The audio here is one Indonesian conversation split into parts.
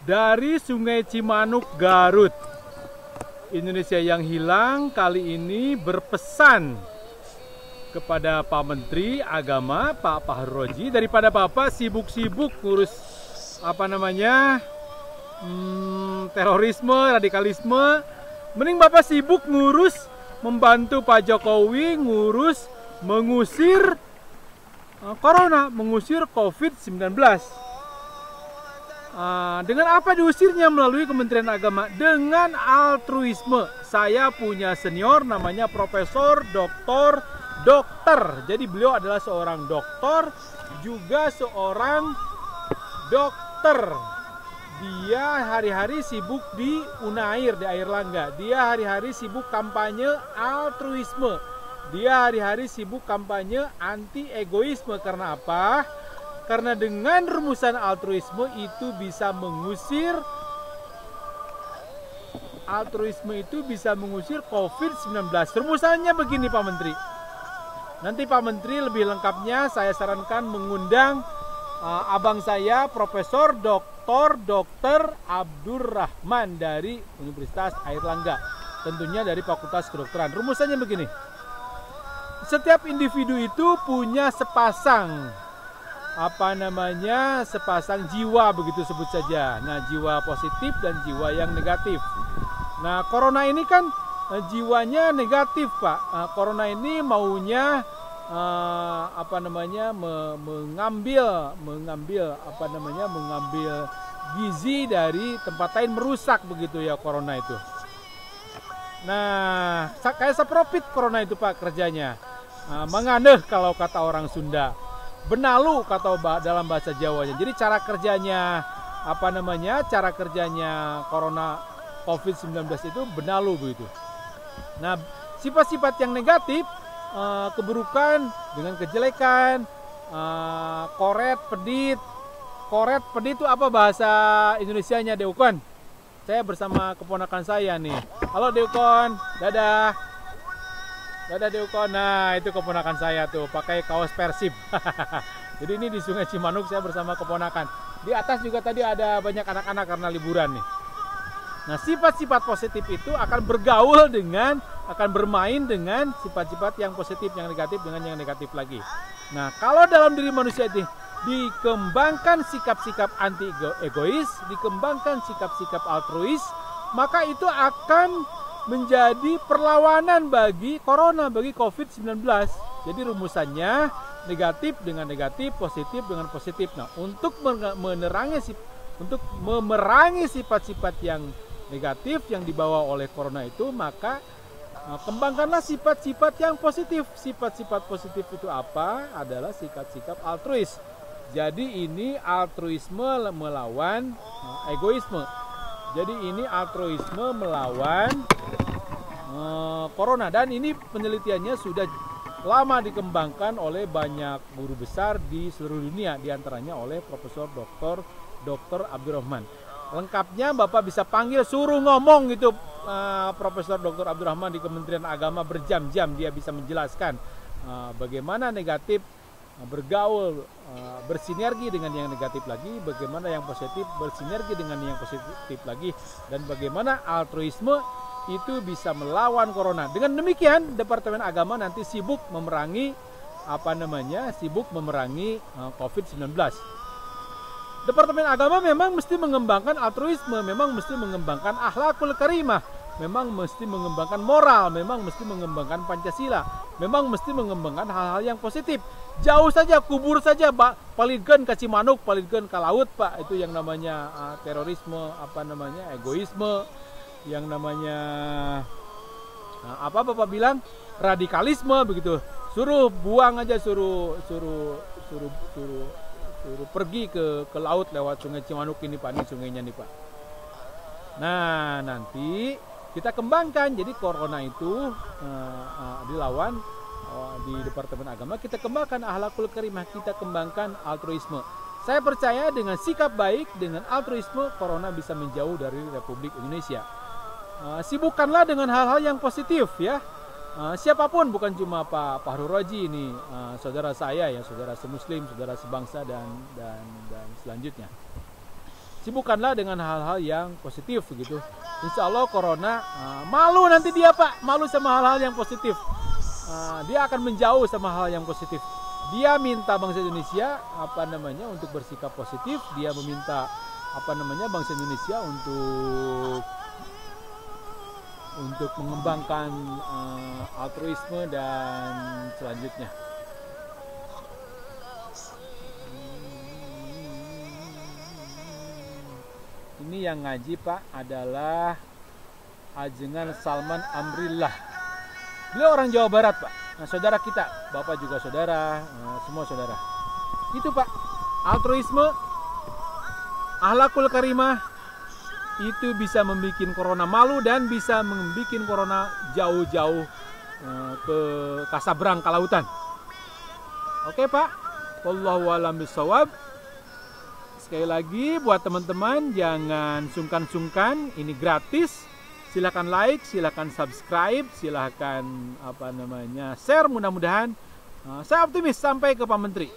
Dari Sungai Cimanuk, Garut. Indonesia yang hilang kali ini berpesan kepada Pak Menteri Agama, Pak Fahru Roji, daripada Bapak sibuk-sibuk ngurus terorisme, radikalisme, mending Bapak sibuk ngurus membantu Pak Jokowi ngurus mengusir Corona, mengusir COVID-19. Dengan apa diusirnya? Melalui Kementerian Agama, dengan altruisme. Saya punya senior namanya Profesor Dokter. Jadi beliau adalah seorang dokter, juga seorang dokter. Dia hari-hari sibuk di Unair, di Airlangga. Dia hari-hari sibuk kampanye altruisme. Dia hari-hari sibuk kampanye anti egoisme. Karena apa? Karena dengan rumusan altruisme itu bisa mengusir COVID-19. Rumusannya begini Pak Menteri. Nanti Pak Menteri lebih lengkapnya saya sarankan mengundang abang saya Profesor Dr. Abdurrahman dari Universitas Airlangga. Tentunya dari Fakultas Kedokteran. Rumusannya begini. Setiap individu itu punya sepasang sepasang jiwa, begitu sebut saja. Nah, jiwa positif dan jiwa yang negatif. Nah, corona ini kan jiwanya negatif, Pak. Corona ini maunya mengambil gizi dari tempat lain, merusak begitu ya corona itu. Nah, kayak saprofit corona itu Pak kerjanya. Menganeh kalau kata orang Sunda. Benalu kata dalam bahasa Jawanya. Jadi cara kerjanya corona COVID-19 itu benalu begitu. Nah, sifat-sifat yang negatif, keburukan dengan kejelekan, koret, pedit. Koret, pedit itu apa bahasa Indonesianya, Deukon? Saya bersama keponakan saya nih. Halo Deukon, dadah. Dadah Deukon. Nah, itu keponakan saya tuh, pakai kaos Persib. Jadi ini di Sungai Cimanuk saya bersama keponakan. Di atas juga tadi ada banyak anak-anak karena liburan nih. Nah, sifat-sifat positif itu akan bermain dengan sifat-sifat yang positif, yang negatif dengan yang negatif lagi. Nah, kalau dalam diri manusia itu dikembangkan sikap-sikap anti egois, dikembangkan sikap-sikap altruis, maka itu akan menjadi perlawanan bagi corona, bagi COVID-19. Jadi rumusannya negatif dengan negatif, positif dengan positif. Nah, untuk memerangi sifat-sifat yang negatif yang dibawa oleh corona itu, maka kembangkanlah sifat-sifat yang positif. Sifat-sifat positif itu apa? Adalah sikap-sikap altruis. Jadi ini altruisme melawan egoisme. Jadi ini altruisme melawan corona. Dan ini penelitiannya sudah lama dikembangkan oleh banyak guru besar di seluruh dunia. Diantaranya oleh Profesor Dr. Abdurrahman. Lengkapnya Bapak bisa panggil, suruh ngomong gitu Profesor Dr. Abdurrahman di Kementerian Agama berjam-jam. Dia bisa menjelaskan bagaimana negatif bergaul, bersinergi dengan yang negatif lagi, bagaimana yang positif bersinergi dengan yang positif lagi, dan bagaimana altruisme itu bisa melawan corona. Dengan demikian Departemen Agama nanti sibuk memerangi COVID-19. Departemen Agama memang mesti mengembangkan altruisme, memang mesti mengembangkan akhlakul karimah, memang mesti mengembangkan moral, memang mesti mengembangkan Pancasila, memang mesti mengembangkan hal-hal yang positif. Jauh saja, kubur saja, palingkeun ka Cimanuk, palingkeun ka laut, Pak. Itu yang namanya terorisme, egoisme, yang namanya Bapak bilang radikalisme begitu. Suruh buang aja, suruh pergi ke laut lewat Sungai Cimanuk ini Pak, ini sungainya nih Pak. Nah, nanti kita kembangkan, jadi corona itu dilawan di Departemen Agama, kita kembangkan akhlakul karimah, kita kembangkan altruisme. Saya percaya dengan sikap baik, dengan altruisme, corona bisa menjauh dari Republik Indonesia. Sibukkanlah dengan hal-hal yang positif ya. Siapapun, bukan cuma Pak Fahru Roji ini, saudara saya ya, saudara semuslim, saudara sebangsa dan selanjutnya. sibukkanlah dengan hal-hal yang positif begitu. Insya Allah corona malu nanti dia Pak, malu sama hal-hal yang positif. Dia akan menjauh sama hal yang positif. Dia minta bangsa Indonesia untuk bersikap positif. Dia meminta bangsa Indonesia untuk mengembangkan altruisme dan selanjutnya. Ini yang ngaji Pak adalah Ajengan Salman Amrillah. Beliau orang Jawa Barat Pak. Nah, saudara kita, Bapak juga saudara, semua saudara. Itu Pak, altruisme, akhlakul karimah itu bisa membuat corona malu dan bisa membuat corona jauh-jauh ke Kasabrang, ke lautan. Oke Pak, wallahu a'lam bishawab. Sekali lagi buat teman-teman jangan sungkan-sungkan, ini gratis. Silakan like, silakan subscribe, silakan share. Mudah-mudahan saya optimis sampai ke Pak Menteri.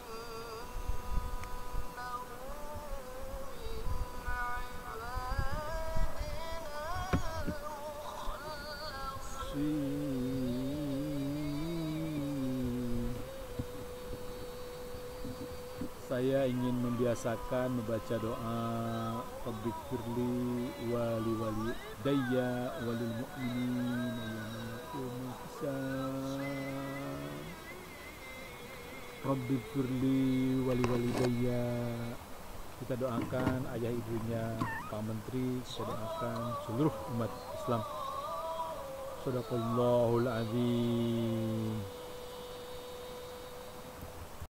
Saya ingin membiasakan membaca doa Rabbighfirli wali walidayya walil mu'minin yaumil hisab. Rabbighfirli wali walidayya. Kita doakan ayah ibunya Pak Menteri, kita doakan seluruh umat Islam. Shadaqallahul azim.